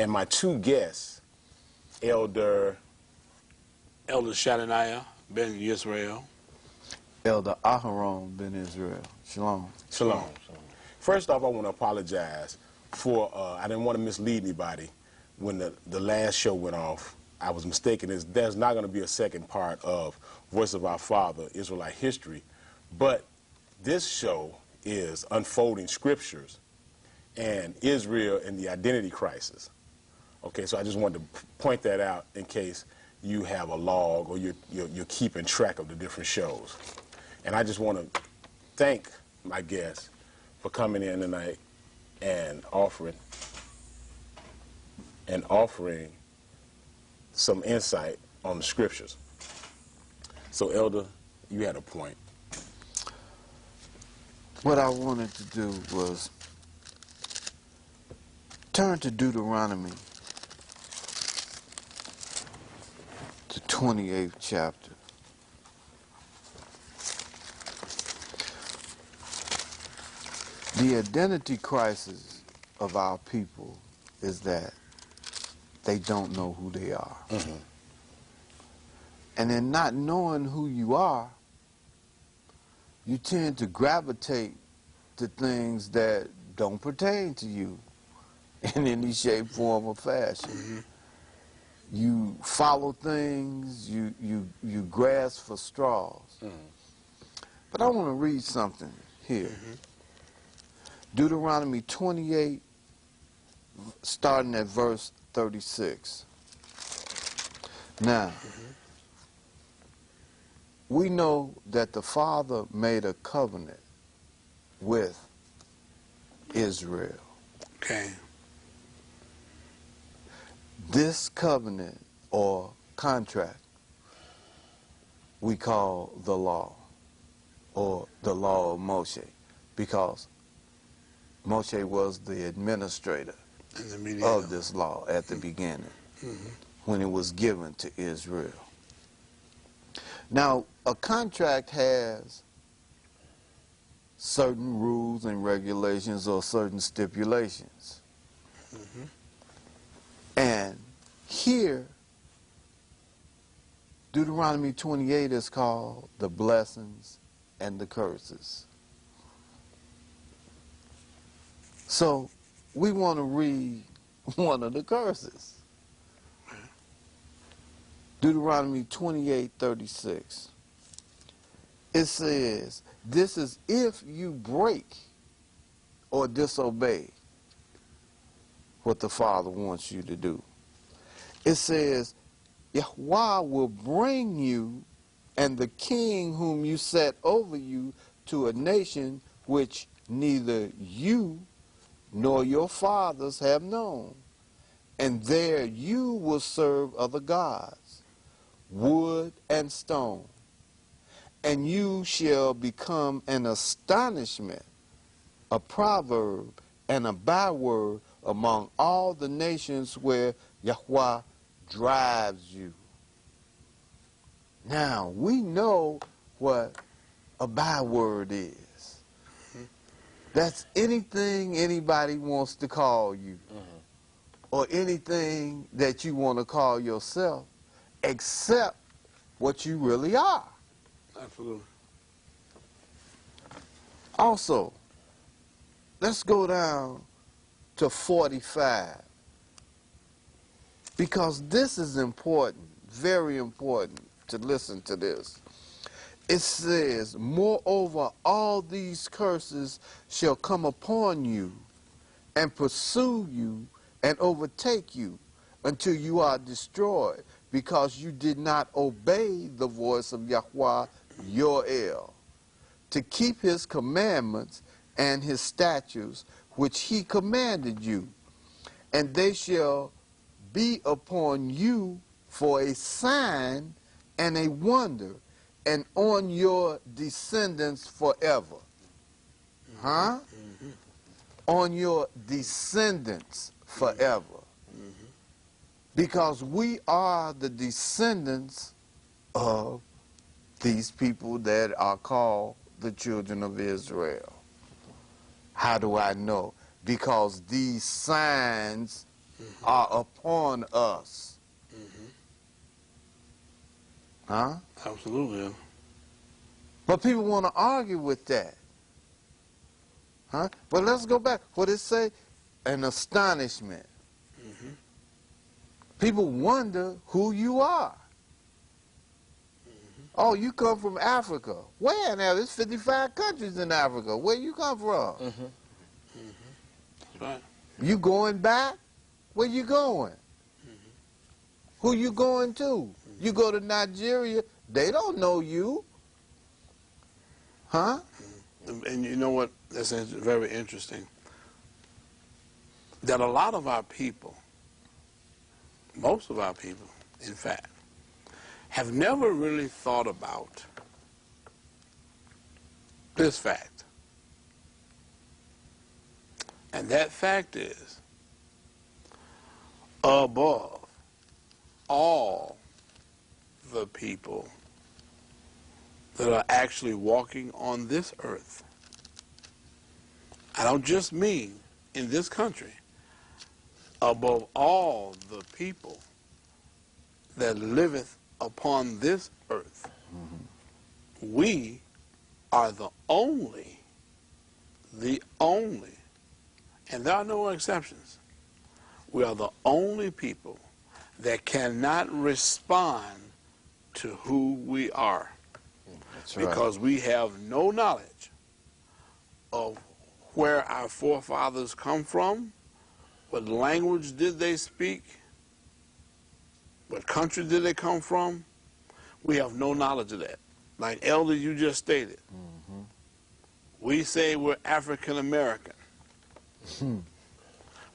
And my two guests, Elder Shadaniah ben Israel. Elder Aharon ben Israel. Shalom. Shalom. First off, I want to apologize for, I didn't want to mislead anybody. When the last show went off, I was mistaken. There's not going to be a second part of Voice of Our Father, Israelite History, but this show is unfolding scriptures and Israel and the identity crisis. Okay, so I just wanted to point that out in case you have a log or you're keeping track of the different shows. And I just want to thank my guests for coming in tonight and offering some insight on the scriptures. So, Elder, you had a point. What I wanted to do was turn to Deuteronomy, the 28th chapter. The identity crisis of our people is that they don't know who they are. Mm-hmm. And in not knowing who you are, you tend to gravitate to things that don't pertain to you in any shape, form, or fashion. Mm-hmm. You follow things, you grasp for straws. Mm-hmm. But I want to read something here. Mm-hmm. Deuteronomy 28, starting at verse 36. Now, we know that the Father made a covenant with Israel. Okay. This covenant or contract we call the law, or the law of Moshe, because Moshe was the administrator of this law at the beginning, when it was given to Israel. Now, a contract has certain rules and regulations or certain stipulations. And here, Deuteronomy 28 is called the blessings and the curses. So we want to read one of the curses. Deuteronomy 28:36. It says, this is if you break or disobey what the Father wants you to do. It says, Yahweh will bring you and the king whom you set over you to a nation which neither you nor your fathers have known. And there you will serve other gods, wood and stone. And you shall become an astonishment, a proverb, and a byword among all the nations where Yahweh drives you. Now, we know what a byword is. That's anything anybody wants to call you, or anything that you want to call yourself, except what you really are. Absolutely. Also, let's go down to 45, because this is important, very important to listen to this. It says, moreover, all these curses shall come upon you and pursue you and overtake you until you are destroyed, because you did not obey the voice of Yahweh your El, to keep his commandments and his statutes which he commanded you. And they shall be upon you for a sign and a wonder, and on your descendants forever. Huh? On your descendants forever. Because we are the descendants of these people that are called the children of Israel. How do I know? Because these signs are upon us. Huh? Absolutely. But people want to argue with that. Huh? But let's go back. What it say? An astonishment. People wonder who you are. Oh, you come from Africa. Where now? There's 55 countries in Africa. Where you come from? Right. You going back? Where you going? Who you going to? You go to Nigeria, they don't know you. Huh? And you know what? That's very interesting. That a lot of our people, most of our people, in fact, have never really thought about this fact. And that fact is, above all the people that are actually walking on this earth, I don't just mean in this country, above all the people that liveth upon this earth, we are the only, and there are no exceptions, we are the only people that cannot respond to who we are. That's right. Because we have no knowledge of where our forefathers come from, what language did they speak, what country did they come from. We have no knowledge of that. Like Elder, you just stated, we say we're African American.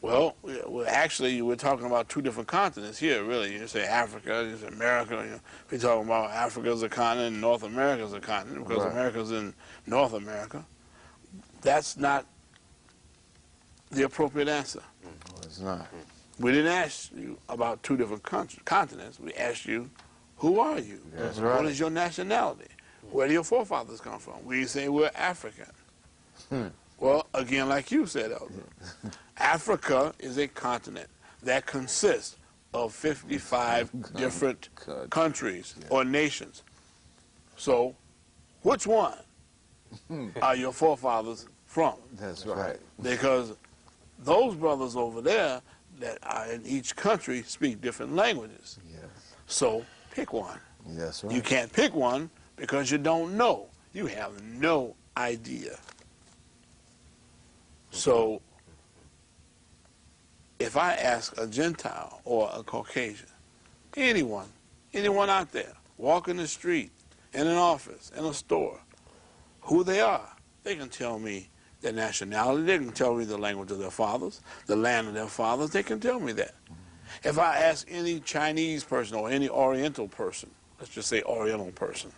Well, actually, we're talking about two different continents here, really. You say Africa, you say America. You know, we're talking about Africa as a continent and North America as a continent, because Right. America's in North America. That's not the appropriate answer. No, it's not. We didn't ask you about two different continents. We asked you, who are you? That's What right. is your nationality? Where do your forefathers come from? We say we're African. Well, again, like you said, Elder, Africa is a continent that consists of 55 different countries or nations. So, which one are your forefathers from? That's right. Because those brothers over there that are in each country speak different languages. Yes. So, pick one. That's right. You can't pick one because you don't know. You have no idea. So, if I ask a Gentile or a Caucasian, anyone out there, walking the street, in an office, in a store, who they are, they can tell me their nationality, they can tell me the language of their fathers, the land of their fathers, they can tell me that. If I ask any Chinese person or any Oriental person, let's just say Oriental person,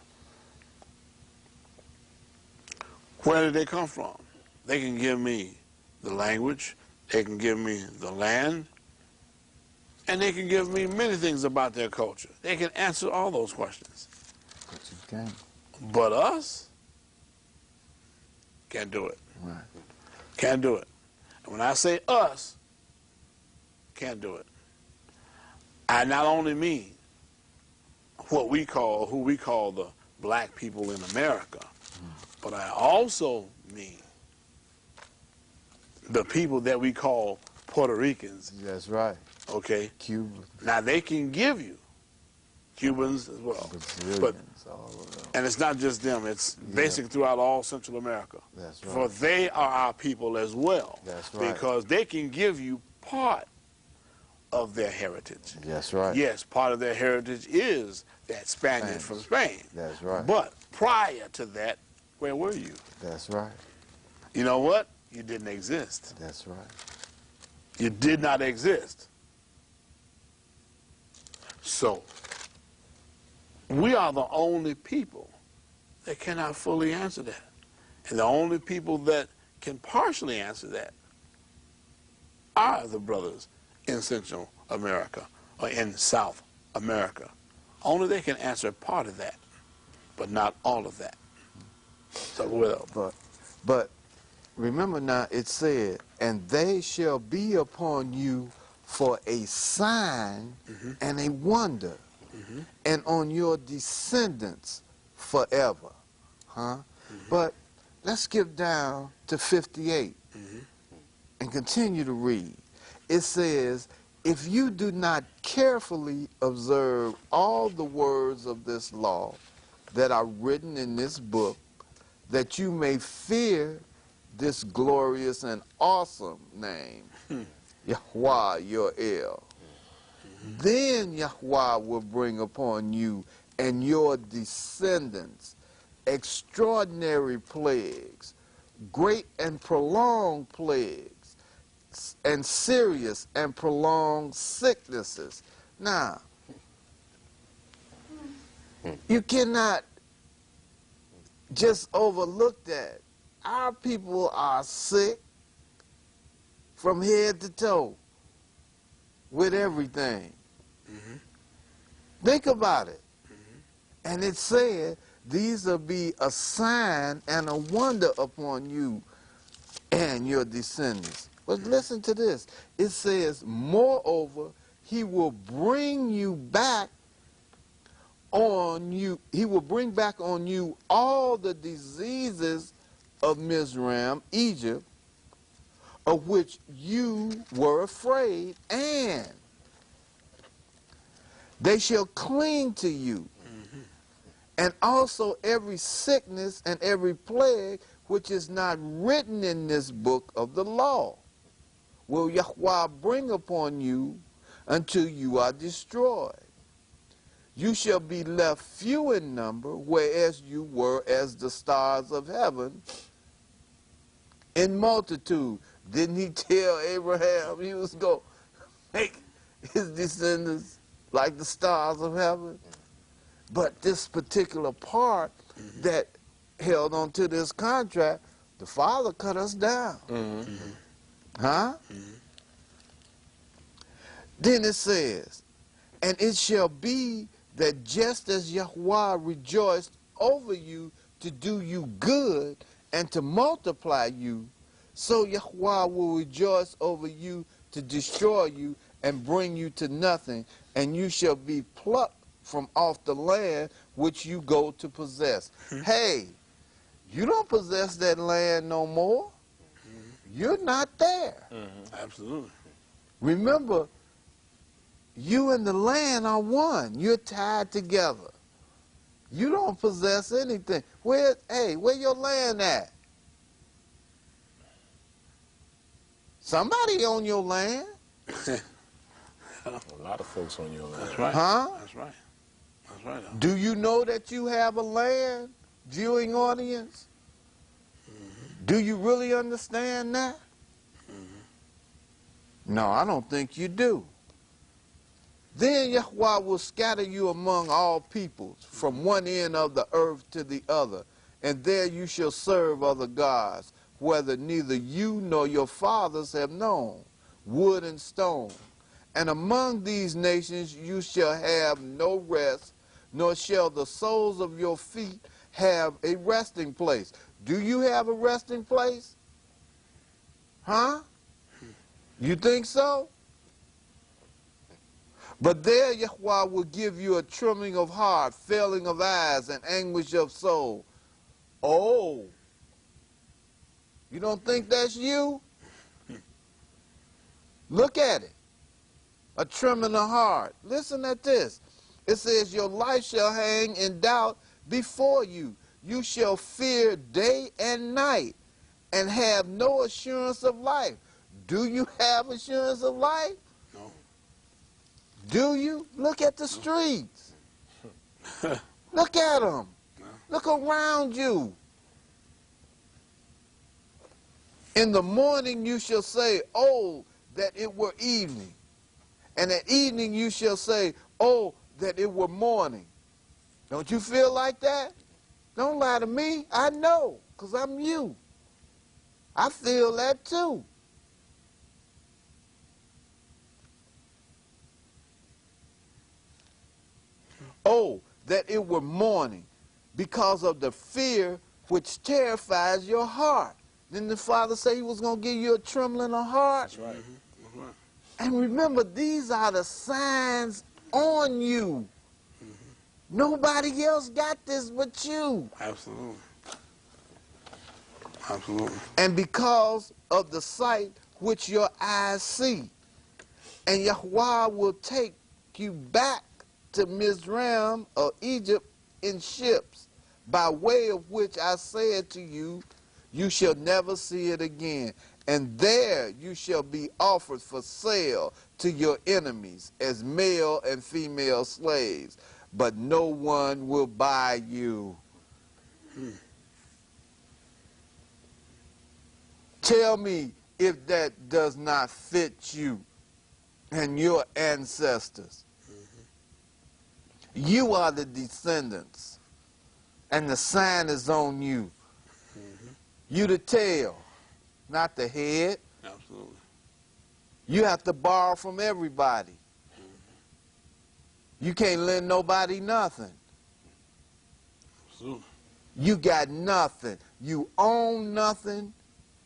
where did they come from? They can give me the language, they can give me the land, and they can give me many things about their culture. They can answer all those questions. But you can't. But us, can't do it. Right. Can't do it. And when I say us, can't do it, I not only mean who we call the black people in America, but I also mean the people that we call Puerto Ricans, That's right. okay? Cuba, Now, they can give you Cubans as well. Brazilians, all of them. And it's not just them. It's basically throughout all Central America. That's right. For they are our people as well. That's right. Because they can give you part of their heritage. That's right. Yes, part of their heritage is that Spaniard Spanish. from Spain. That's right. But prior to that, where were you? That's right. You know what? You didn't exist. That's right. You did not exist. So, we are the only people that cannot fully answer that. And the only people that can partially answer that are the brothers in Central America or in South America. Only they can answer part of that, but not all of that. So, well, But remember now, it said, and they shall be upon you for a sign and a wonder, and on your descendants forever. Huh? But let's skip down to 58 and continue to read. It says, if you do not carefully observe all the words of this law that are written in this book, that you may fear this glorious and awesome name, Yahweh your El. Then Yahweh will bring upon you and your descendants extraordinary plagues, great and prolonged plagues, and serious and prolonged sicknesses. Now, you cannot just overlook that. Our people are sick from head to toe with everything. Think about it. And it said, these will be a sign and a wonder upon you and your descendants. But listen to this. It says, moreover, he will bring you back on you. He will bring back on you all the diseases of Mizraim, Egypt, of which you were afraid, and they shall cling to you. And also every sickness and every plague which is not written in this book of the law will Yahweh bring upon you until you are destroyed. You shall be left few in number, whereas you were as the stars of heaven in multitude. Didn't he tell Abraham he was going to make his descendants like the stars of heaven? But this particular part that held on to this contract, the Father cut us down. Huh? Then it says, and it shall be that just as Yahweh rejoiced over you to do you good and to multiply you, so Yahweh will rejoice over you to destroy you and bring you to nothing, and you shall be plucked from off the land which you go to possess. Hey, you don't possess that land no more. You're not there. Absolutely. Remember, you and the land are one. You're tied together. You don't possess anything. Where your land at? Somebody on your land. A lot of folks on your land. That's right. Huh? That's right. That's right. Do you know that you have a land, viewing audience? Do you really understand that? No, I don't think you do. Then Yahweh will scatter you among all peoples, from one end of the earth to the other, and there you shall serve other gods, whether neither you nor your fathers have known, wood and stone. And among these nations you shall have no rest, nor shall the soles of your feet have a resting place. Do you have a resting place? Huh? You think so? But there Yahweh will give you a trembling of heart, failing of eyes, and anguish of soul. Oh, you don't think that's you? Look at it. A trembling of heart. Listen at this. It says, your life shall hang in doubt before you. You shall fear day and night and have no assurance of life. Do you have assurance of life? No. Do you? Look at the streets. Look at them. No. Look around you. In the morning you shall say, oh, that it were evening. And at evening you shall say, oh, that it were morning. Don't you feel like that? Don't lie to me. I know, because I'm you. I feel that too. Oh, that it were morning, because of the fear which terrifies your heart. Didn't the Father say he was going to give you a trembling of heart? That's right. That's right. And remember, these are the signs on you. Nobody else got this but you. Absolutely. Absolutely. And because of the sight which your eyes see, and Yahweh will take you back to Mizraim or Egypt in ships, by way of which I said to you, you shall never see it again. And there you shall be offered for sale to your enemies as male and female slaves, but no one will buy you. Tell me if that does not fit you and your ancestors. You are the descendants, and the sign is on you. You the tail, not the head. Absolutely. You have to borrow from everybody. You can't lend nobody nothing. Absolutely. You got nothing. You own nothing.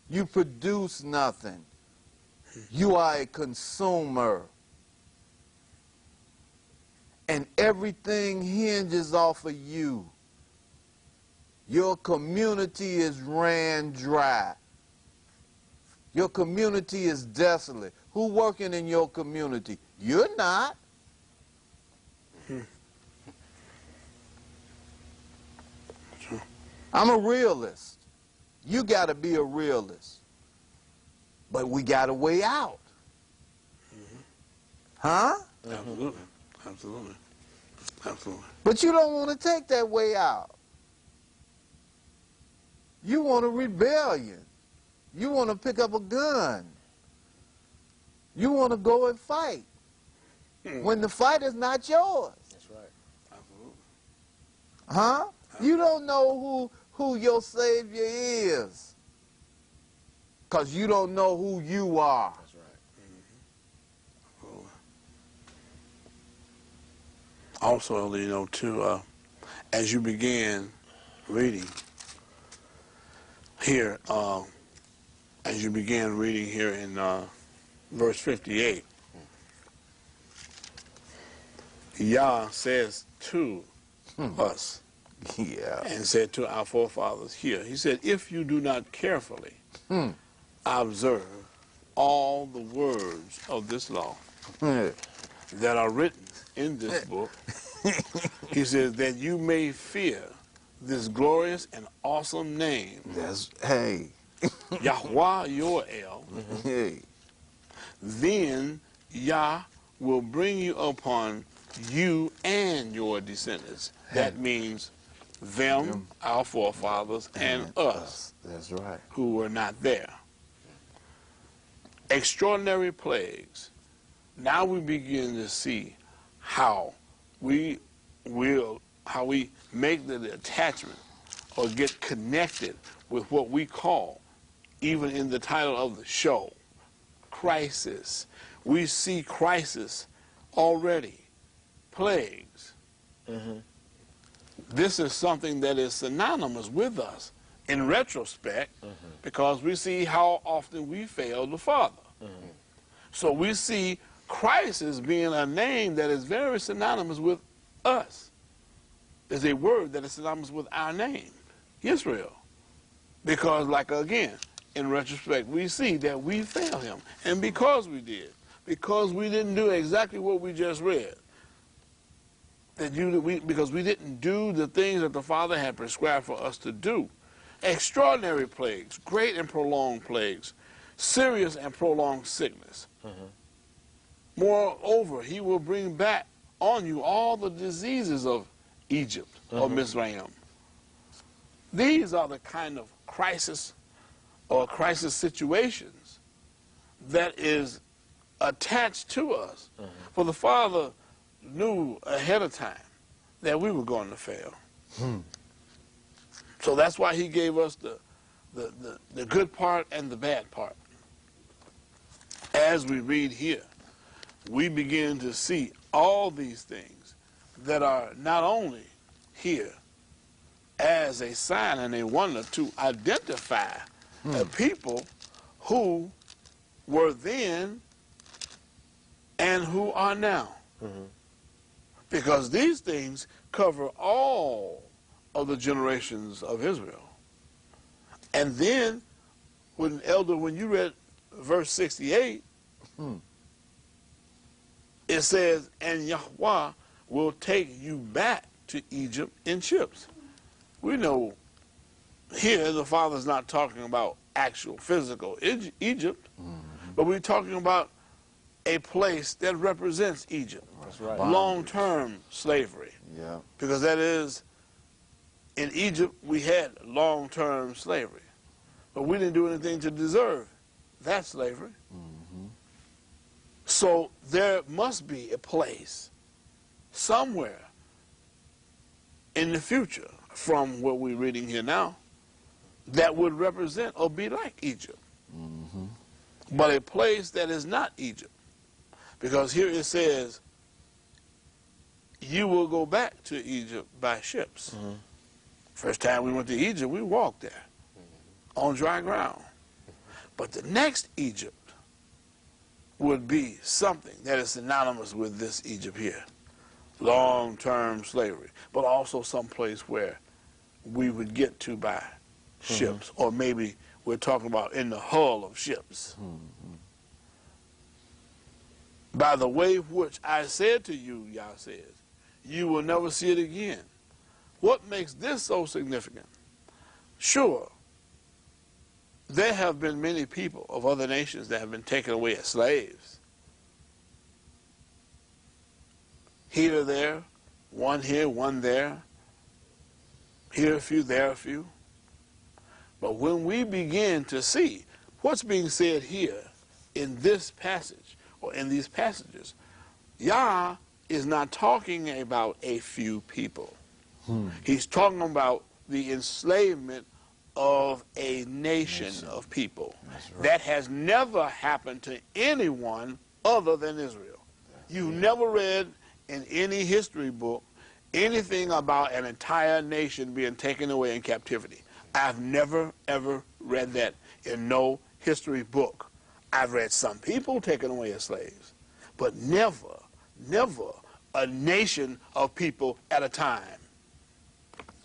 You produce nothing. You are a consumer. And everything hinges off of you. Your community is ran dry. Your community is desolate. Who working in your community? You're not. I'm a realist. You got to be a realist. But we got a way out. Huh? Absolutely. Absolutely. Absolutely. But you don't want to take that way out. You want a rebellion. You want to pick up a gun. You want to go and fight when the fight is not yours. That's right. Absolutely. Huh? You don't know who your Savior is because you don't know who you are. That's right. Absolutely. Also, you know, too, as you began reading here, in verse 58, Yah says to us, Yeah. and said to our forefathers here, he said, if you do not carefully observe all the words of this law that are written in this book, he says, that you may fear this glorious and awesome name, Hey. Yahweh your El, Hey. then Yah will bring you upon you and your descendants. That means them, our forefathers, and us, That's right. who were not there. Extraordinary plagues. Now we begin to see how we make the attachment or get connected with what we call, even in the title of the show, crisis. We see crisis already, plagues. This is something that is synonymous with us in retrospect, because we see how often we fail the Father. So we see crisis being a name that is very synonymous with us. There's a word that is synonymous with our name, Israel. Because, like, again, in retrospect, we see that we failed him. And because we did, because we didn't do exactly what we just read, because we didn't do the things that the Father had prescribed for us to do, extraordinary plagues, great and prolonged plagues, serious and prolonged sickness. Moreover, he will bring back on you all the diseases of Egypt, or Mizraim. These are the kind of crisis or crisis situations that is attached to us. For the Father knew ahead of time that we were going to fail. So that's why he gave us the good part and the bad part. As we read here, we begin to see all these things that are not only here as a sign and a wonder to identify the people who were then and who are now. Because these things cover all of the generations of Israel. And then, when you read verse 68, it says, and Yahweh will take you back to Egypt in ships. We know here the Father's not talking about actual physical Egypt, but we're talking about a place that represents Egypt. That's right. Long-term slavery. Yeah. Because that is, in Egypt, we had long-term slavery. But we didn't do anything to deserve that slavery. So there must be a place somewhere in the future, from what we're reading here now, that would represent or be like Egypt. But a place that is not Egypt. Because here it says, you will go back to Egypt by ships. First time we went to Egypt, we walked there on dry ground. But the next Egypt would be something that is synonymous with this Egypt here. Long-term slavery, but also someplace where we would get to by ships, or maybe we're talking about in the hull of ships. By the way which I said to you, Yah says, you will never see it again. What makes this so significant? Sure, there have been many people of other nations that have been taken away as slaves. Here, there, one here, one there. Here a few, there a few. But when we begin to see what's being said here in this passage, or in these passages, Yah is not talking about a few people. He's talking about the enslavement of a nation of people. That has never happened to anyone other than Israel. You've never read in any history book anything about an entire nation being taken away in captivity. I've never, ever read that in no history book. I've read some people taken away as slaves, but never, never a nation of people at a time.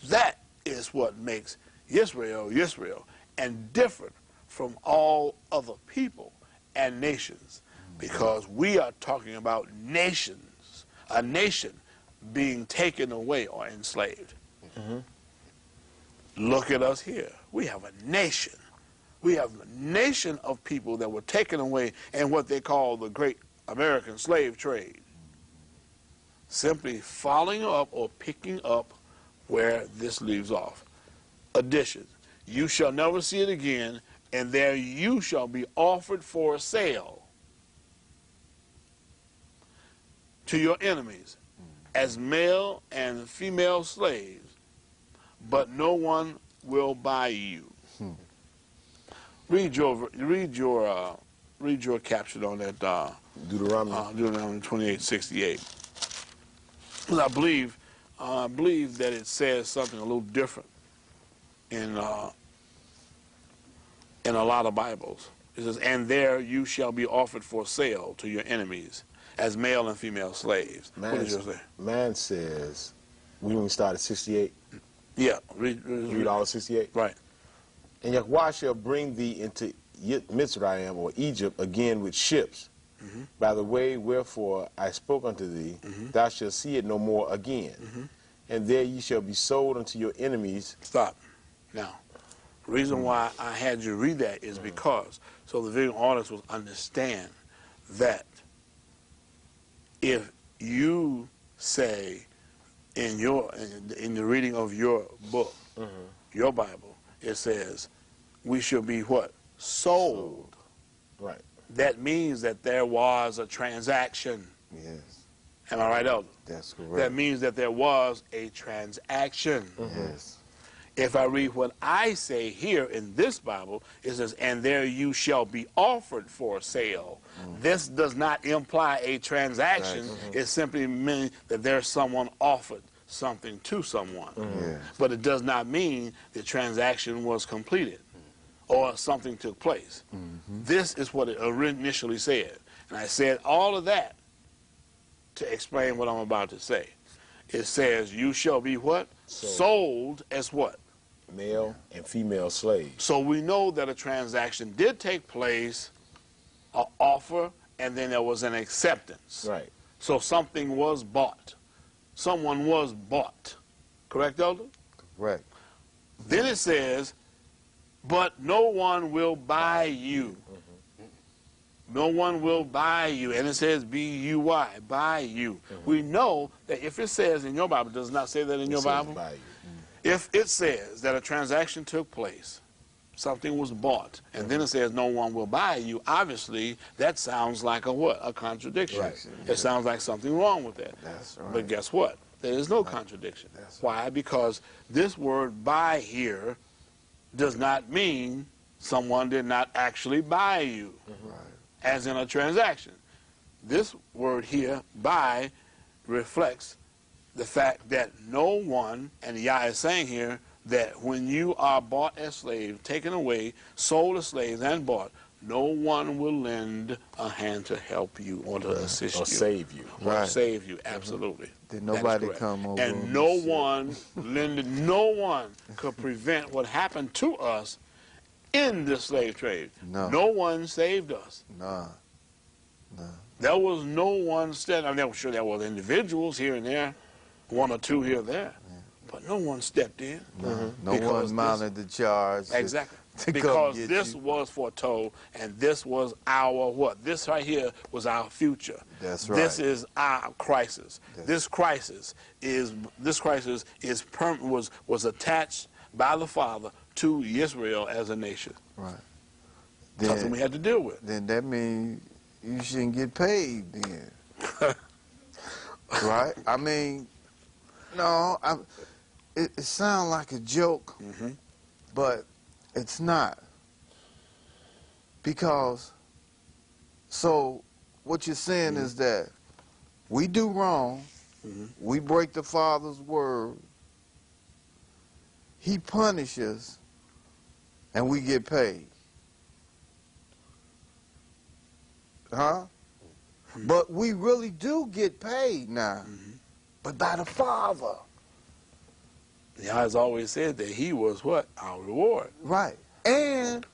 That is what makes Israel, Israel, and different from all other people and nations, because we are talking about nations, a nation being taken away or enslaved. Look at us here. We have a nation. We have a nation of people that were taken away in what they call the Great American Slave Trade. Simply following up or picking up where this leaves off. Addition. You shall never see it again, and there you shall be offered for sale to your enemies as male and female slaves, but no one will buy you. Read your caption on that Deuteronomy 28:68. I believe that it says something a little different in a lot of Bibles. It says, "And there you shall be offered for sale to your enemies as male and female slaves." What does yours say? Mine says, we when we started 68. Yeah, Read all of 68. Right. And Yahweh shall bring thee into Mitzrayim, or Egypt, again with ships. By the way wherefore I spoke unto thee, thou shalt see it no more again. And there ye shall be sold unto your enemies. Stop. Now, the reason why I had you read that is because, so the viewing audience will understand that if you say in the reading of your book, your Bible, it says, we shall be what? Sold. Right. That means that there was a transaction. Yes. Am I right, Elder? That's correct. That means that there was a transaction. Yes. If I read what I say here in this Bible, it says, and there you shall be offered for sale. This does not imply a transaction. It simply means that there's someone offered something to someone. Yes. But it does not mean the transaction was completed or something took place. This is what it initially said. And I said all of that to explain what I'm about to say. It says, you shall be what? Sold as what? Male and female slaves. So we know that a transaction did take place, an offer, and then there was an acceptance. Right. So something was bought. Someone was bought. Correct, Elder? Correct. Then it says, but no one will buy you. No one will buy you. And it says B-U-Y, buy you. We know that if it says in your Bible, does it not say that in your Bible? Buy you. If it says that a transaction took place, something was bought, and then it says no one will buy you, obviously that sounds like a what? A contradiction. Right. It sounds like something wrong with that. That's right. But guess what? There is no contradiction. Why? Because this word buy here does not mean someone did not actually buy you, as in a transaction. This word here, buy, reflects the fact that no one, and Yah is saying here, that when you are bought as slave, taken away, sold as slaves, and bought, no one will lend a hand to help you or to assist you. Or save you. Or save you, absolutely. Did That is nobody correct. come over And on no this ship? one lended, no one could prevent what happened to us in the slave trade. No. No one saved us. Nah. There was no one I mean, I'm sure there were individuals here and there, one or two here or there, but no one stepped in. No one mounted the charge. Exactly. to come Because get this you. was foretold, and this was our what? This right here was our future. That's right. This is our crisis. This crisis was attached by the Father to Israel as a nation. Right. Something we had to deal with. Then that means you shouldn't get paid then. Right? I mean, no, it sounds like a joke, but it's not. Because, so what you're saying is that we do wrong, we break the Father's word, He punishes, and we get paid. Huh? But we really do get paid now, but by the Father. Yah has always said that He was what? Our reward. Right. And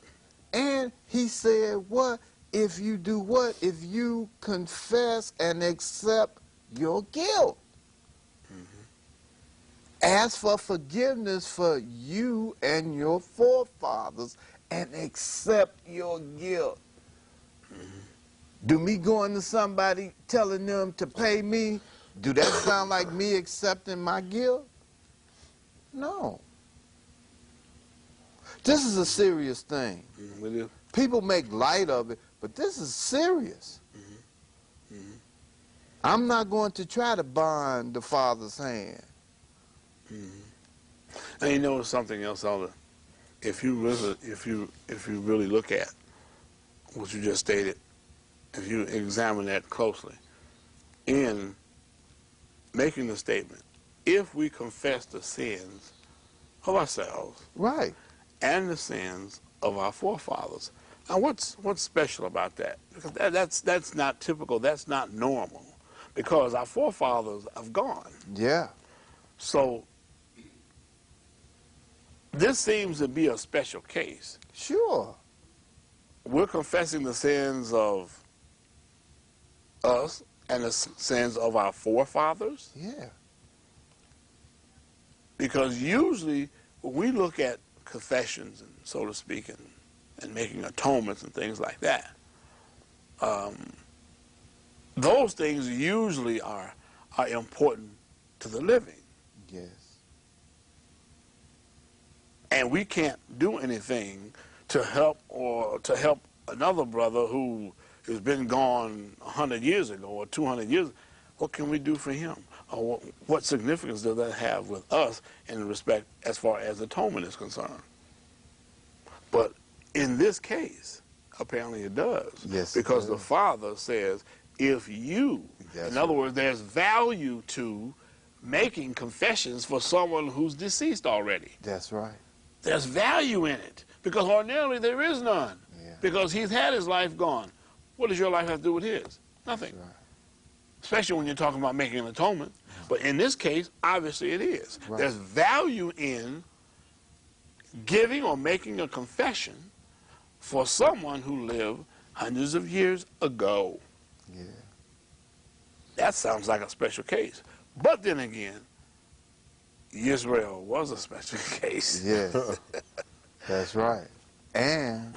He said what? If you do what? If you confess and accept your guilt. Ask for forgiveness for you and your forefathers and accept your guilt. Do me going to somebody telling them to pay me, do that sound like me accepting my guilt? No. This is a serious thing. People make light of it, but this is serious. I'm not going to try to bind the Father's hand. And you know something else, Elder? If you really look at what you just stated, if you examine that closely, in making the statement, if we confess the sins of ourselves, Right. and the sins of our forefathers, now what's special about that? Because that's not typical. That's not normal, because our forefathers have gone. Yeah. So this seems to be a special case. Sure. We're confessing the sins of us and the sins of our forefathers, Yeah. because usually when we look at confessions, and so to speak, and making atonements and things like that, those things usually are important to the living. Yes. And we can't do anything to help another brother who has been gone 100 years ago or 200 years. What can we do for him? Or what significance does that have with us in respect as far as atonement is concerned? But in this case, apparently it does. Yes, it because the does. Father says, if you, That's in other right. words, there's value to making confessions for someone who's deceased already. That's right. There's value in it, because ordinarily there is none. Yeah. Because he's had his life gone. What does your life have to do with his? Nothing. Right. especially when you're talking about making an atonement. But in this case, obviously it is. Right. There's value in giving or making a confession for someone who lived hundreds of years ago. Yeah. That sounds like a special case. But then again, Israel was a special case. Yes. That's right. And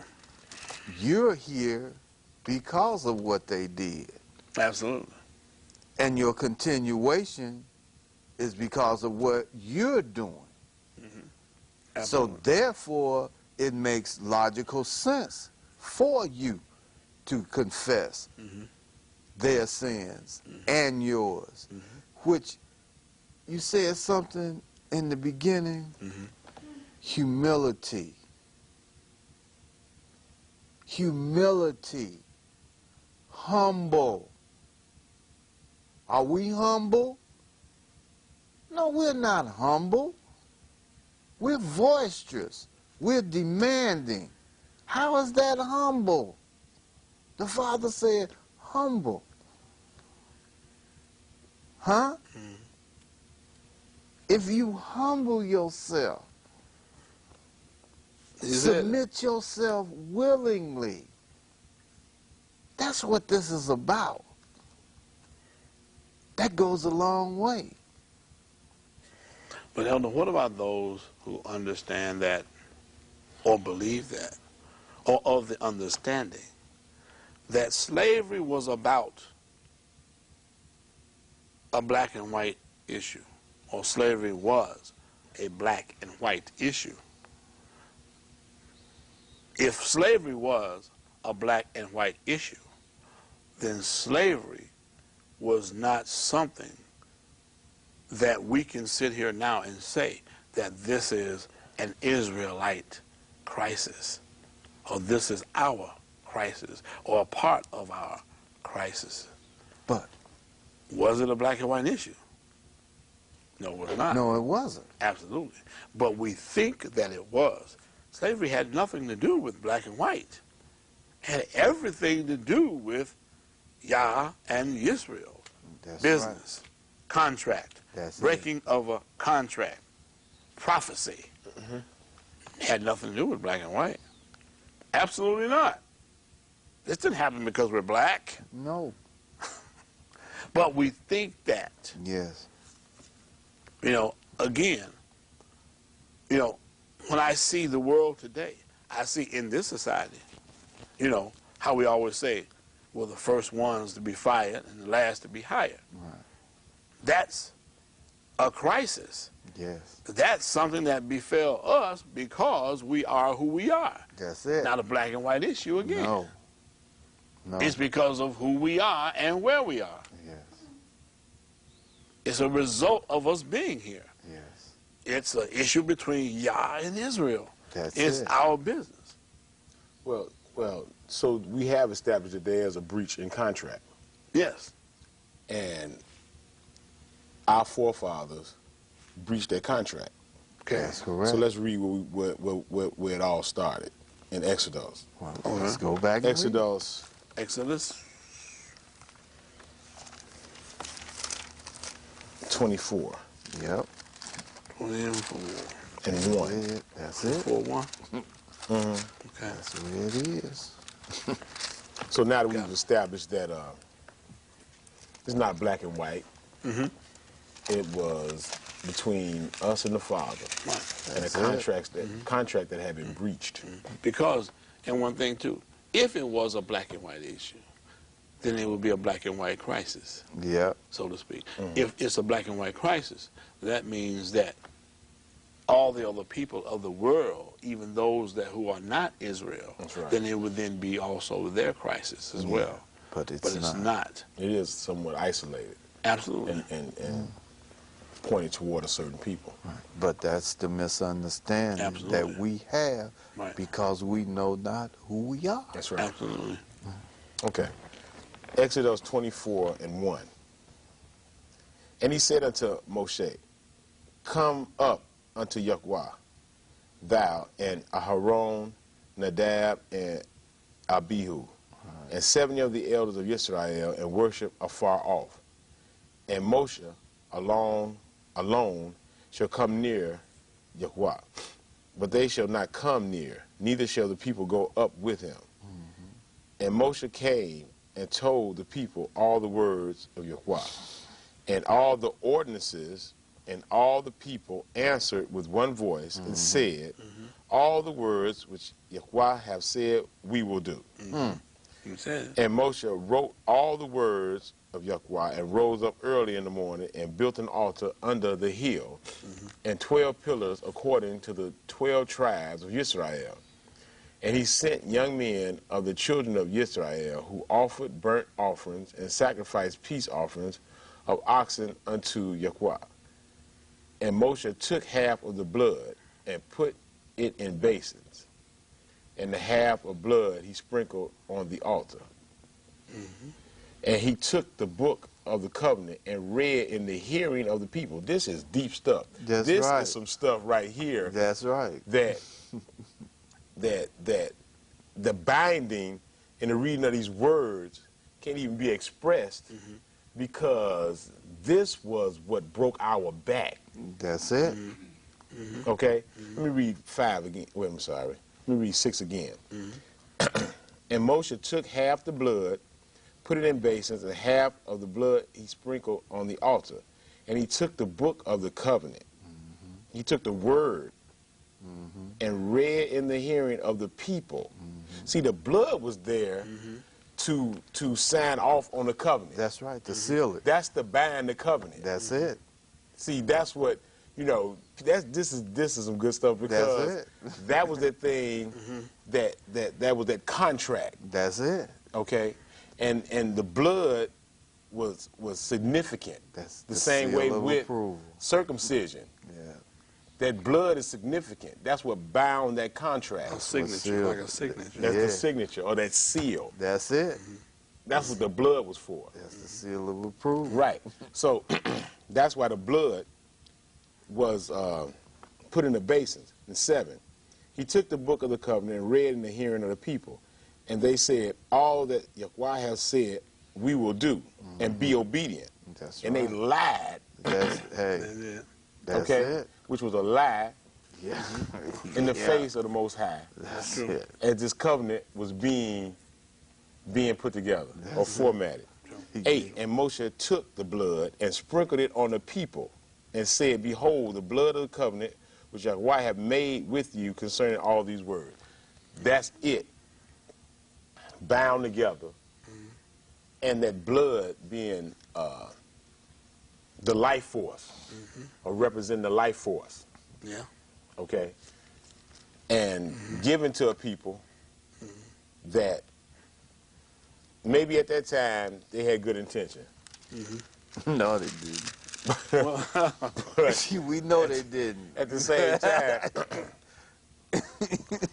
you're here because of what they did. Absolutely. And your continuation is because of what you're doing. So Absolutely. therefore, it makes logical sense for you to confess their sins and yours, which you said something in the beginning, humility. Humility. Humble. Are we humble? No, we're not humble. We're boisterous. We're demanding. How is that humble? The Father said, humble. Huh? If you humble yourself, submit yourself willingly. That's what this is about. That goes a long way. But Elder, what about those who understand that or believe that, or of the understanding that slavery was about a black and white issue, or slavery was a black and white issue? If slavery was a black and white issue, then slavery was not something that we can sit here now and say that this is an Israelite crisis, or this is our crisis, or a part of our crisis. But was it a black and white issue? No, it was not. no, it wasn't. Absolutely. But we think that it was. Slavery had nothing to do with black and white. It had everything to do with Yah and Israel. That's Business, contract, That's breaking of a contract, prophecy. Had nothing to do with black and white. Absolutely not. This didn't happen because we're black. No. But we think that. Yes. You know, again, you know, when I see the world today, I see in this society, you know, how we always say, we're the first ones to be fired and the last to be hired. Right. That's a crisis. Yes. That's something that befell us because we are who we are. That's it. Not a black and white issue again. No. No. It's because of who we are and where we are. Yes. It's a result of us being here. Yes. It's an issue between Yah and Israel. That's It's it. our business. Well, so we have established that there is a breach in contract, Yes. and our forefathers breached their contract. Okay. That's correct. So let's read where it all started in Exodus. Well, let's go back and read. Exodus Exodus 24 Yep. 24. and 1. That's it. 4-1. Okay. That's where it is. So now that Got we've it. established that it's not black and white, it was between us and the Father, Right. and That's a it. contract that had been breached. Because, and one thing too, if it was a black and white issue, then it would be a black and white crisis, Yep. so to speak. If it's a black and white crisis, that means that all the other people of the world, even those who are not Israel, That's right. then it would then be also their crisis as well. But it's, But it's not. It is somewhat isolated Absolutely. and pointed toward a certain people. But that's the misunderstanding Absolutely. that we have Right. because we know not who we are. That's right. Absolutely. Okay. Exodus 24 and 1. And he said unto Moshe, come up unto Yahweh, thou and Aharon, Nadab, and Abihu, and 70 of the elders of Israel, and worship afar off. and Moshe alone shall come near Yahweh. But they shall not come near, neither shall the people go up with him. And Moshe came and told the people all the words of Yahweh, and all the ordinances, and all the people answered with one voice and said, all the words which Yahweh have said we will do. You said. And Moshe wrote all the words of Yahweh and rose up early in the morning and built an altar under the hill and 12 pillars according to the 12 tribes of Israel. And he sent young men of the children of Israel who offered burnt offerings and sacrificed peace offerings of oxen unto Yahweh. And Moshe took half of the blood and put it in basins, and the half of blood he sprinkled on the altar. And he took the book of the covenant and read in the hearing of the people. This is deep stuff. That's this right. is some stuff right here. That's right. That the binding and the reading of these words can't even be expressed because this was what broke our back. That's it. Okay? Let me read 5 again. Wait, I'm sorry. Let me read 6 again. And Moshe took half the blood, put it in basins, and half of the blood he sprinkled on the altar. And he took the book of the covenant. He took the word and read in the hearing of the people. See, the blood was there to sign off on the covenant. That's right, to seal it. That's to bind the covenant. That's it. See, that's what, you know, this is some good stuff because That's it. that was that thing that was that contract. That's it. Okay? And the blood was significant. That's the same way seal of with approval. circumcision. Yeah. That blood is significant. That's what bound that contract. A signature, like a signature. That's Yeah. the signature or that seal. That's it. That's what the blood was for. That's the seal of approval. Right. So that's why the blood was put in the basins. In 7, he took the book of the covenant and read in the hearing of the people. And they said, all that Yahweh has said, we will do and be obedient. That's and right. they lied. That's, hey, That's it. that's okay? it. Which was a lie Yeah. in the Yeah. face of the Most High. That's true. it. As this covenant was being put together or That's it. formatted. 8, and Moshe took the blood and sprinkled it on the people and said, behold, the blood of the covenant which Yahweh have made with you concerning all these words. That's it. Bound together. And that blood being the life force or representing the life force. Yeah. Okay? And given to a people that maybe at that time they had good intention. No, they didn't. But We know they didn't. at the same time,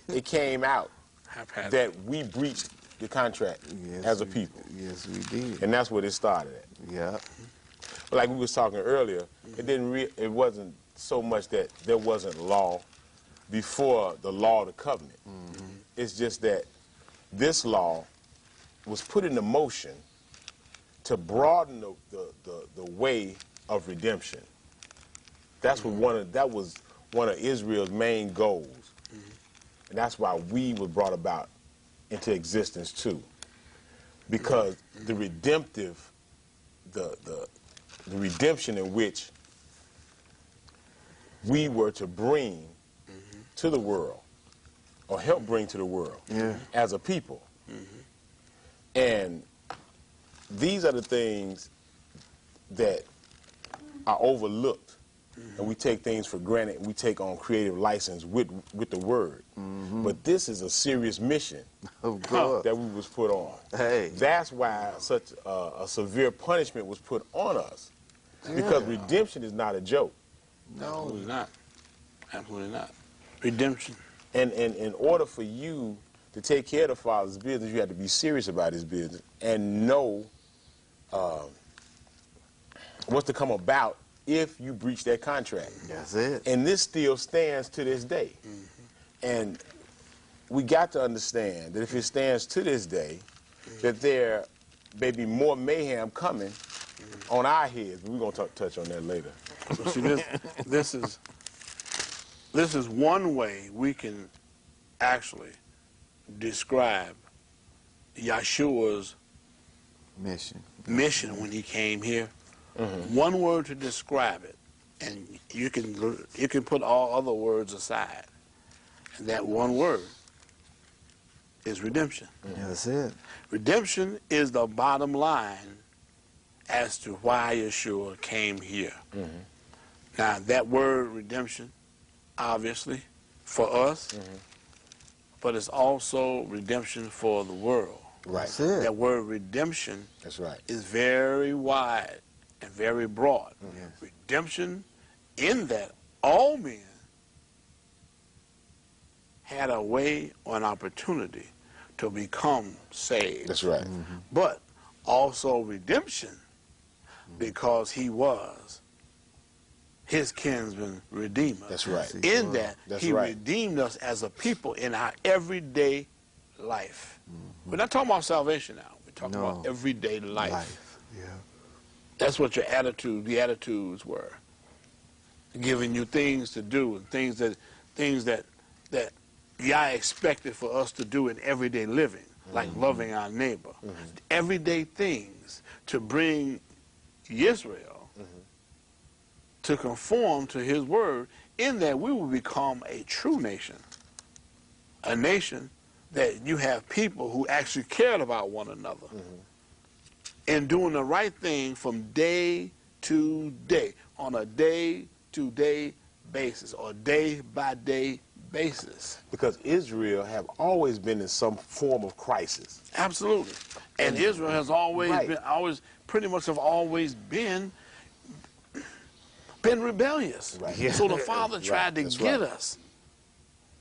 it came out Haphazard. that we breached the contract as a we- people. Yes, we did. And that's where it started at. Yeah. But like we was talking earlier, it wasn't so much that there wasn't law before the law of the covenant. It's just that this law was put into motion to broaden the way of redemption. That was one of Israel's main goals. And that's why we were brought about into existence too. Because the redemptive, the redemption in which we were to bring to the world, or help bring to the world as a people. And these are the things that are overlooked, and we take things for granted, and we take on creative license with the word. But this is a serious mission Of course. that we was put on. Hey. That's why such a severe punishment was put on us, because redemption is not a joke. Absolutely not. Absolutely not. Redemption. And in order for you to take care of the Father's business, you have to be serious about His business and know what's to come about if you breach that contract. That's it. And this still stands to this day. And we got to understand that if it stands to this day, that there may be more mayhem coming on our heads. We're going to touch on that later. So see, this is one way we can actually describe Yeshua's mission when he came here. One word to describe it, and you can put all other words aside. And that one word is redemption. That's it. Redemption is the bottom line as to why Yeshua came here. Now, that word redemption, obviously, for us, but it's also redemption for the world. Right. That's it. That word redemption That's right. is very wide and very broad. Redemption in that all men had a way or an opportunity to become saved. That's right. But also redemption because he was his kinsman redeemer. That's right. In that, That's he right. redeemed us as a people in our everyday life. We're not talking about salvation now. We're talking about everyday life. Yeah. That's what your attitude, the attitudes were. Giving you things to do and things that Yah expected for us to do in everyday living, like loving our neighbor. Everyday things to bring Israel to conform to his word, in that we will become a true nation. A nation that you have people who actually cared about one another and doing the right thing from day to day, on a day-to-day basis or day-by-day basis. Because Israel have always been in some form of crisis. Absolutely. And Israel has always been, pretty much have always been rebellious. Right. So the Father tried to get us.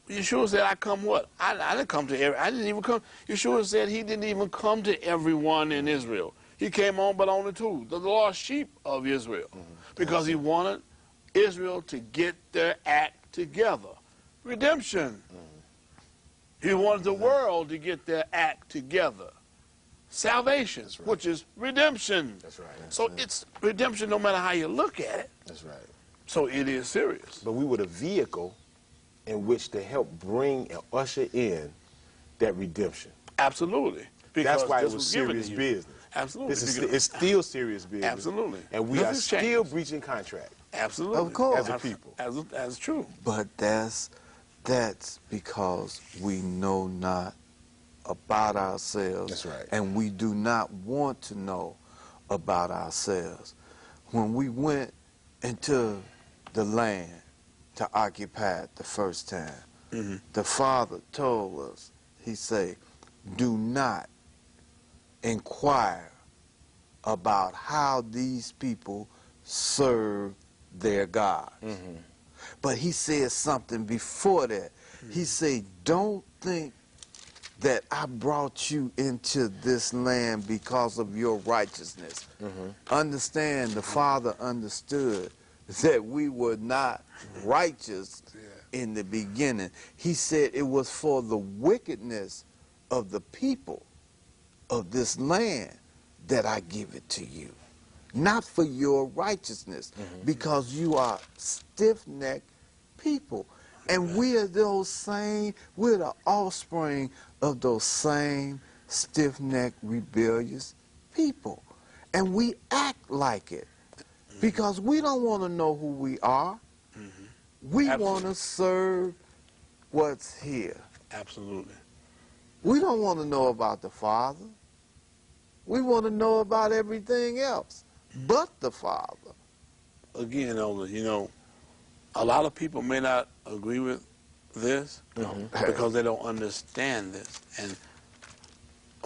Yeshua said, I come what? I didn't come to I didn't even come. Yeshua said he didn't even come to everyone in Israel. He came on but only to the lost sheep of Israel. Because he wanted Israel to get their act together. Redemption. He wanted the world to get their act together. Salvation, which is redemption. That's right. So it's redemption no matter how you look at it. That's right. So it is serious. But we were the vehicle in which to help bring and usher in that redemption. Absolutely. Because that's why this it was serious business. Absolutely. It's still serious business. Absolutely. And we are still breaching contract. Absolutely. Of course. As a people. That's true. But that's because we know not about ourselves. That's right. And we do not want to know about ourselves. When we went into the land to occupy it the first time, the Father told us, he said, do not inquire about how these people serve their God. But he said something before that. He said, don't think that I brought you into this land because of your righteousness. Understand, the Father understood that we were not righteous in the beginning. He said it was for the wickedness of the people of this land that I give it to you. Not for your righteousness, because you are stiff-necked people. And we are we're the offspring of those same stiff-necked, rebellious people. And we act like it because we don't want to know who we are. We want to serve what's here. Absolutely. We don't want to know about the Father. We want to know about everything else but the Father. Again, Elder, you know, a lot of people may not agree with this because they don't understand this. And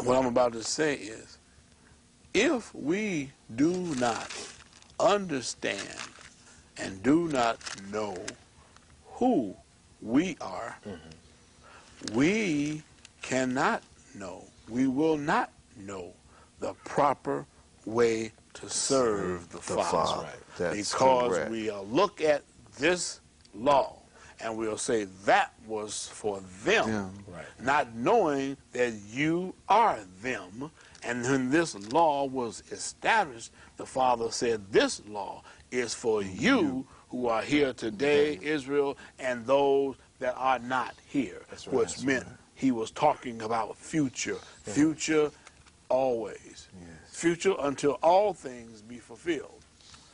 what I'm about to say is, if we do not understand and do not know who we are, we cannot know, we will not know the proper way to serve the Father. That's because correct. we'll look at this law and we'll say that was for them, not knowing that you are them And when this law was established, the Father said, this law is for you who are here today, Israel, and those that are not here. That's right, Which that's meant right. he was talking about future. Future always. Future until all things be fulfilled.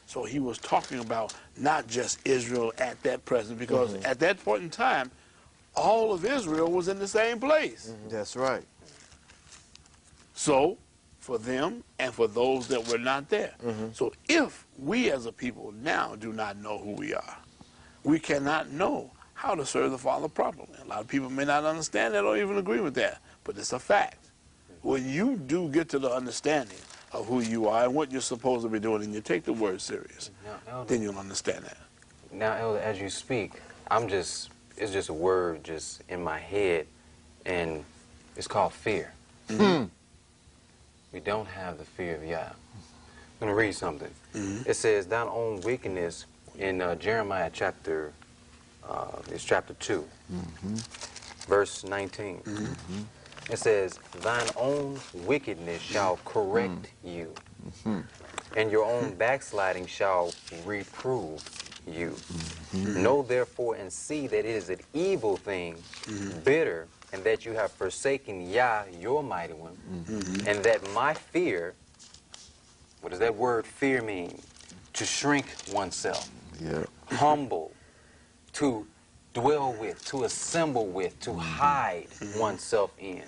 So he was talking about not just Israel at that present, because at that point in time, all of Israel was in the same place. That's right. So, for them and for those that were not there. So if we as a people now do not know who we are, we cannot know how to serve the Father properly. A lot of people may not understand that or even agree with that, but it's a fact. When you do get to the understanding of who you are and what you're supposed to be doing, and you take the word serious, then you'll understand that. Now, Elder, as you speak, it's just a word just in my head, and it's called fear. We don't have the fear of Yah. I'm going to read something. It says, thine own wickedness in Jeremiah chapter 2, verse 19. It says, thine own wickedness shall correct you, and your own backsliding shall reprove you. Know therefore and see that it is an evil thing, bitter, and that you have forsaken Yah, your mighty one, and that my fear, what does that word fear mean? To shrink oneself, humble, to dwell with, to assemble with, to hide oneself in,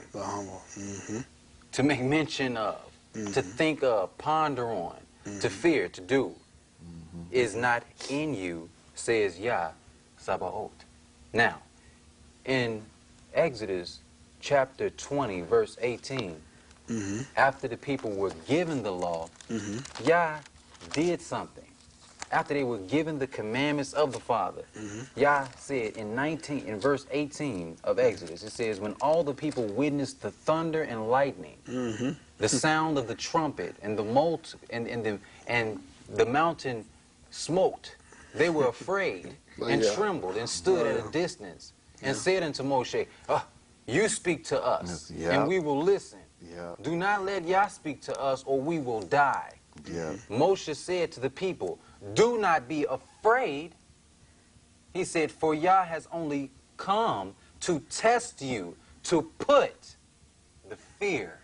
to make mention of, to think of, ponder on, to fear, to do, is not in you, says Yah Sabaoth. Now, in Exodus chapter 20, verse 18, after the people were given the law, Yah did something. After they were given the commandments of the Father, Yah said in verse 18 of Exodus, it says, when all the people witnessed the thunder and lightning, the sound of the trumpet and the mountain smoked, they were afraid and trembled and stood at a distance and said unto Moshe, you speak to us and we will listen. Do not let Yah speak to us or we will die. Moshe said to the people, do not be afraid. He said, for Yah has only come to test you, to put the fear,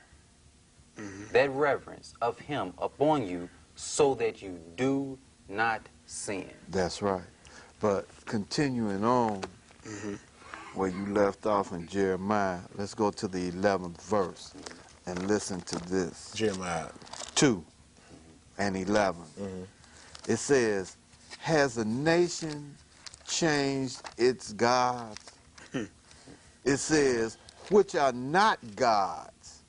that reverence of him upon you, so that you do not sin. That's right. But continuing on where you left off in Jeremiah, let's go to the 11th verse and listen to this. Jeremiah 2 and 11. It says, has a nation changed its gods? It says, which are not gods.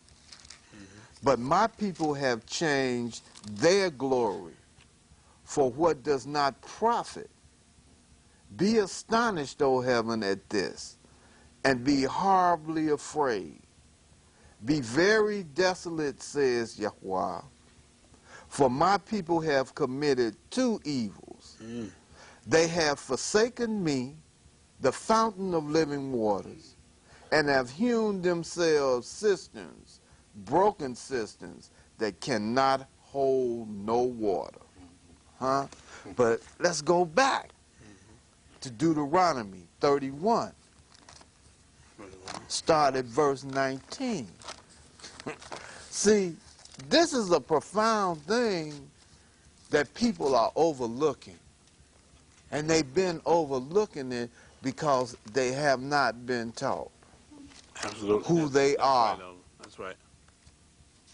But my people have changed their glory for what does not profit. Be astonished, O heaven, at this, and be horribly afraid. Be very desolate, says Yahweh, for my people have committed two evils. They have forsaken me, the fountain of living waters, and have hewn themselves cisterns, broken cisterns, that cannot hold no water. But let's go back to Deuteronomy 31. Start at verse 19. See, this is a profound thing that people are overlooking. And they've been overlooking it because they have not been taught who they are. Right, that's right.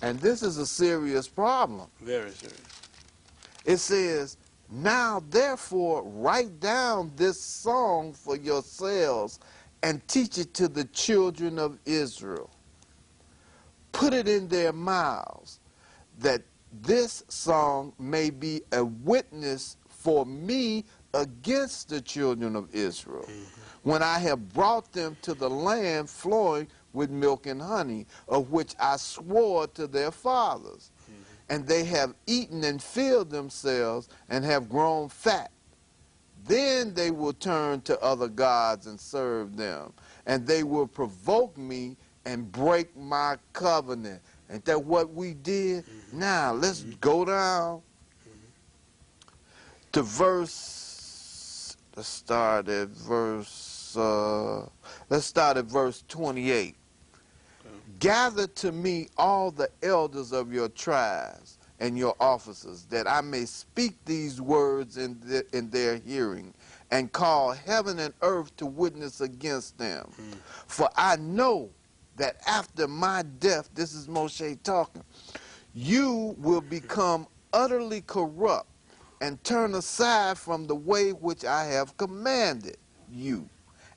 And this is a serious problem. Very serious. It says, now therefore write down this song for yourselves and teach it to the children of Israel. Put it in their mouths, that this song may be a witness for me against the children of Israel, when I have brought them to the land flowing with milk and honey, of which I swore to their fathers. And they have eaten and filled themselves and have grown fat. Then they will turn to other gods and serve them, and they will provoke me and break my covenant. Ain't that what we did? Now, let's go down to verse, let's start at verse 28. Gather to me all the elders of your tribes and your officers, that I may speak these words in their hearing, and call heaven and earth to witness against them. For I know that after my death, this is Moshe talking, you will become utterly corrupt and turn aside from the way which I have commanded you,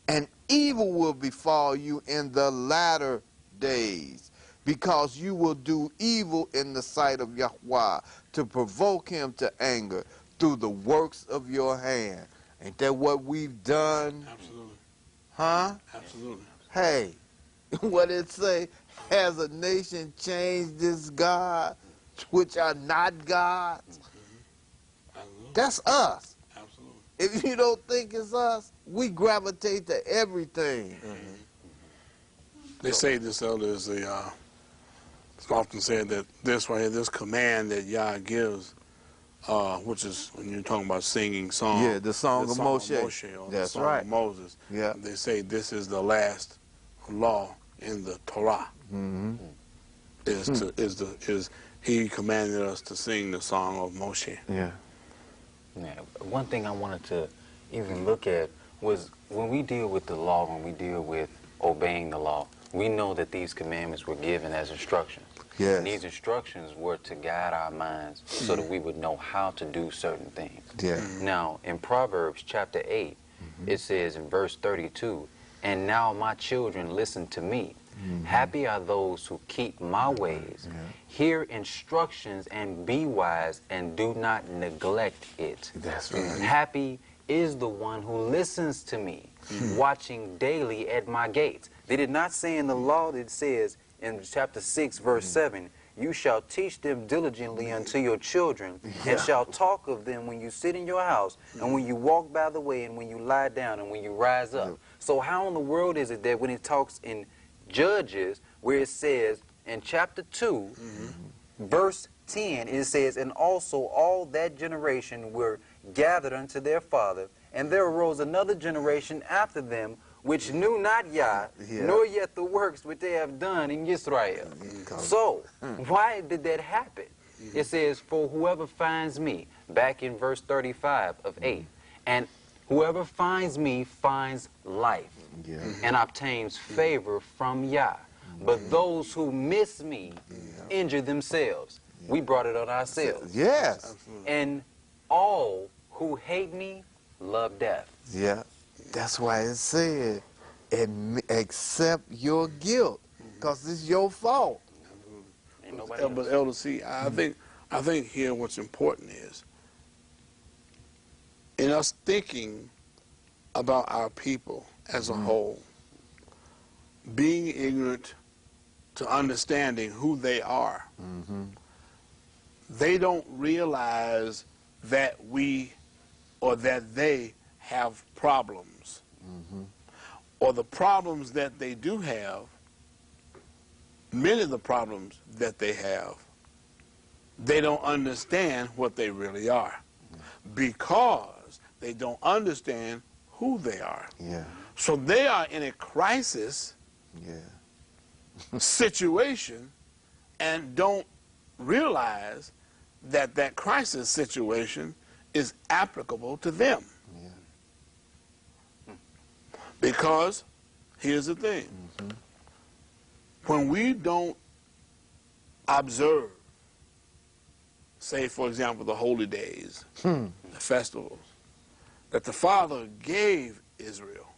and evil will befall you in the latter days, because you will do evil in the sight of Yahweh, to provoke him to anger through the works of your hand. Ain't that what we've done? Absolutely. Huh? Absolutely. Hey, what it say? Has a nation changed its God, which are not gods? Absolutely. That's us. Absolutely. If you don't think it's us, we gravitate to everything. They say this, elder, is it's often said that this right here, this command that Yah gives, which is when you're talking about singing song. Yeah, the song of Moshe. Or That's the song right. of Moses. Yeah. They say this is the last law in the Torah. Mm-hmm. Is he commanded us to sing the song of Moshe. Yeah. Yeah, one thing I wanted to even look at was when we deal with the law, when we deal with obeying the law, we know that these commandments were given as instructions. Yes. And these instructions were to guide our minds so that we would know how to do certain things. Yeah. Now, in Proverbs chapter 8, it says in verse 32, "And now my children, listen to me. Happy are those who keep my ways. Hear instructions and be wise, and do not neglect it. That's right. Happy is the one who listens to me, watching daily at my gates." They did not say in the law that it says in chapter 6, verse 7, "You shall teach them diligently unto your children, and shall talk of them when you sit in your house, and when you walk by the way, and when you lie down, and when you rise up." So how in the world is it that when it talks in Judges, where it says in chapter 2, verse 10, it says, "And also all that generation were gathered unto their father, and there arose another generation after them, which knew not Yah, nor yet the works which they have done in Israel." So, why did that happen? It says, "For whoever finds me," back in verse 35 of 8, "and whoever finds me finds life and obtains favor from Yah. But those who miss me injure themselves." We brought it on ourselves. Yes. "And all who hate me love death." Yeah. That's why it said, accept your guilt, because it's your fault. Ain't nobody else. But Elder C, I think here what's important is in us thinking about our people as a whole, being ignorant to understanding who they are, they don't realize that we or that they have problems. Or the problems that they do have, many of the problems that they have, they don't understand what they really are, because they don't understand who they are. Yeah. So they are in a crisis situation and don't realize that that crisis situation is applicable to them. Because here's the thing. When we don't observe, say, for example, the holy days, the festivals, that the Father gave Israel,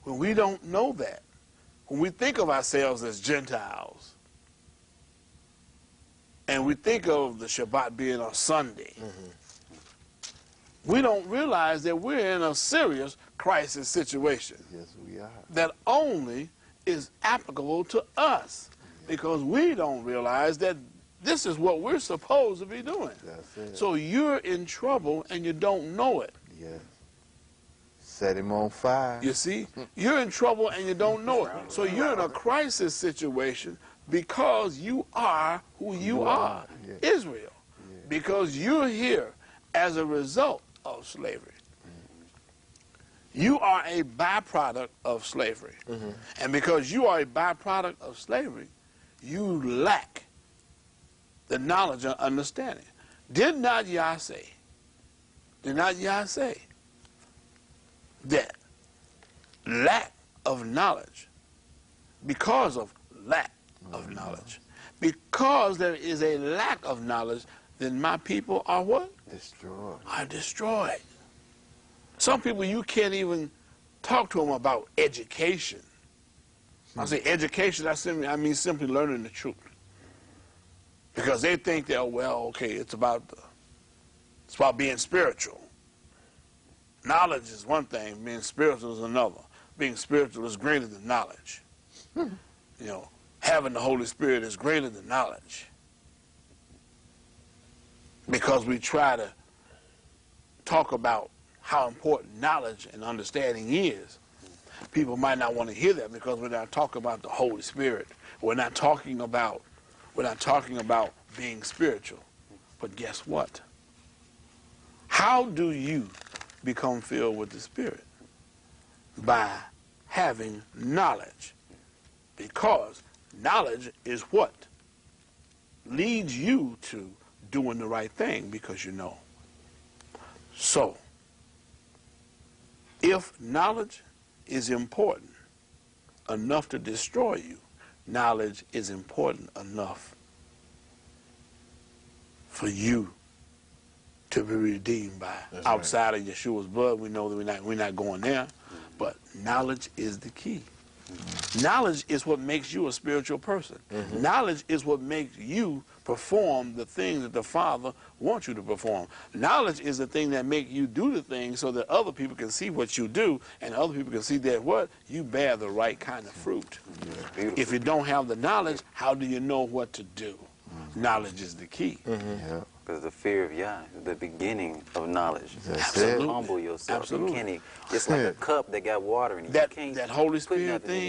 when we don't know that, when we think of ourselves as Gentiles, and we think of the Shabbat being on Sunday, we don't realize that we're in a serious crisis situation. Yes, we are. That only is applicable to us, because we don't realize that this is what we're supposed to be doing. That's it. So you're in trouble and you don't know it. Yes. Set him on fire. You see? You're in trouble and you don't know it. So you're in a crisis situation because you are who you are, yeah. Israel. Because you're here as a result of slavery. You are a byproduct of slavery. And because you are a byproduct of slavery, you lack the knowledge and understanding. Did not Yah say that lack of knowledge, because of lack of knowledge, because there is a lack of knowledge, then my people are what? Destroyed. Are destroyed. Some people, you can't even talk to them about education. I say education, I mean simply learning the truth. Because they think that, well, okay, it's about being spiritual. Knowledge is one thing, being spiritual is another. Being spiritual is greater than knowledge. You know, having the Holy Spirit is greater than knowledge. Because we try to talk about how important knowledge and understanding is. People might not want to hear that because we're not talking about the Holy Spirit. We're not talking about being spiritual. But guess what? How do you become filled with the Spirit? By having knowledge. Because knowledge is what leads you to doing the right thing, because you know. So, if knowledge is important enough to destroy you, knowledge is important enough for you to be redeemed by. That's outside of Yeshua's blood. We know that we're not going there, but knowledge is the key. Knowledge is what makes you a spiritual person. Knowledge is what makes you perform the things that the Father wants you to perform. Knowledge is the thing that makes you do the things so that other people can see what you do, and other people can see that what? You bear the right kind of fruit. If you don't have the knowledge, how do you know what to do? Knowledge is the key. Yeah. Because the fear of Yah is the beginning of knowledge. That's Absolutely. it. Humble yourself. Absolutely. You can't, it's like a cup that got water in it. That You can't Holy put Spirit nothing in thing, it.